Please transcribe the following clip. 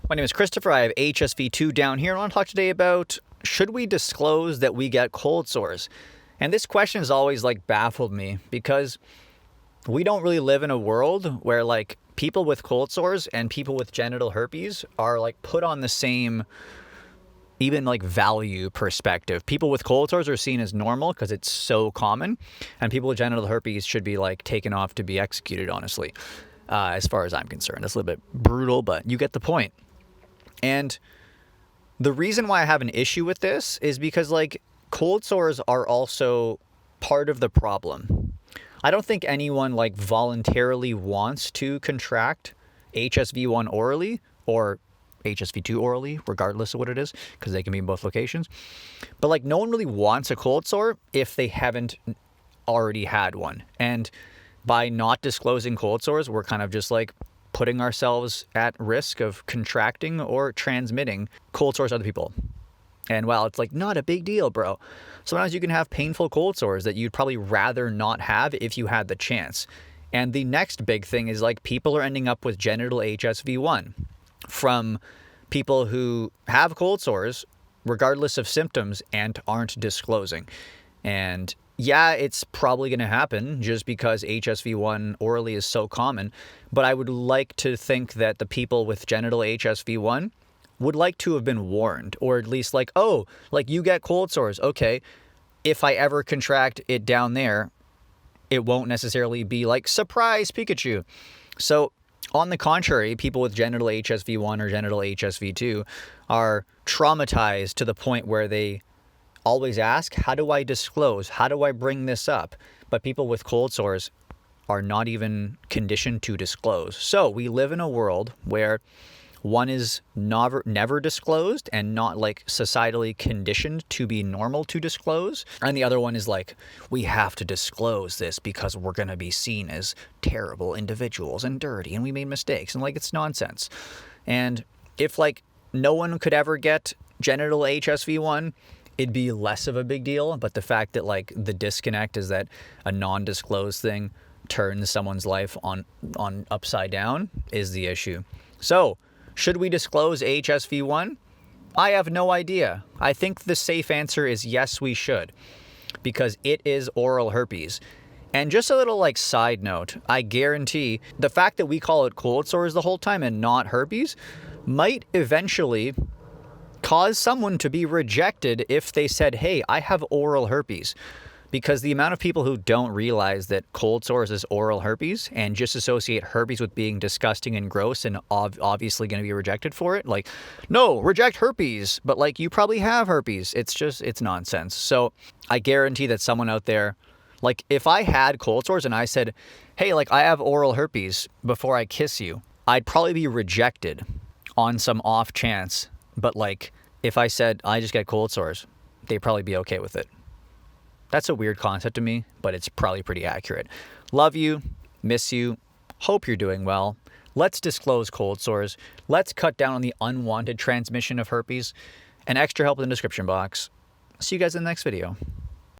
My name is Christopher. I have HSV2 down here. I want to talk today about, should we disclose that we get cold sores? And this question has always baffled me because we don't really live in a world where people with cold sores and people with genital herpes are put on the same even value perspective. People with cold sores are seen as normal because it's so common, and people with genital herpes should be taken off to be executed, honestly, as far as I'm concerned. That's a little bit brutal, but you get the point. And the reason why I have an issue with this is because cold sores are also part of the problem. I don't think anyone voluntarily wants to contract HSV1 orally or HSV2 orally, regardless of what it is, because they can be in both locations. But no one really wants a cold sore if they haven't already had one. And by not disclosing cold sores, we're kind of just putting ourselves at risk of contracting or transmitting cold sores to other people. And while it's not a big deal, bro, sometimes you can have painful cold sores that you'd probably rather not have if you had the chance. And the next big thing is people are ending up with genital HSV1 from people who have cold sores regardless of symptoms and aren't disclosing. And yeah, it's probably going to happen just because HSV1 orally is so common. But I would like to think that the people with genital HSV1 would like to have been warned, or at least you get cold sores. Okay, if I ever contract it down there, it won't necessarily be surprise Pikachu. So on the contrary, people with genital HSV1 or genital HSV2 are traumatized to the point where they always ask, how do I disclose? How do I bring this up? But people with cold sores are not even conditioned to disclose. So we live in a world where one is never disclosed and not societally conditioned to be normal to disclose. And the other one is we have to disclose this because we're going to be seen as terrible individuals and dirty and we made mistakes. And it's nonsense. And if no one could ever get genital HSV1, it'd be less of a big deal. But the fact that the disconnect is that a non-disclosed thing turns someone's life on upside down is the issue. So should we disclose HSV1? I have no idea. I think the safe answer is yes, we should, because it is oral herpes. And just a little side note, I guarantee the fact that we call it cold sores the whole time and not herpes might eventually cause someone to be rejected if they said, hey, I have oral herpes. Because the amount of people who don't realize that cold sores is oral herpes and just associate herpes with being disgusting and gross and obviously going to be rejected for it. No, reject herpes. But you probably have herpes. It's nonsense. So I guarantee that someone out there, if I had cold sores and I said, hey, I have oral herpes before I kiss you, I'd probably be rejected on some off chance. But if I said I just get cold sores, they'd probably be okay with it. That's a weird concept to me, but it's probably pretty accurate. Love you, miss you, hope you're doing well. Let's disclose cold sores. Let's cut down on the unwanted transmission of herpes. And extra help in the description box. See you guys in the next video.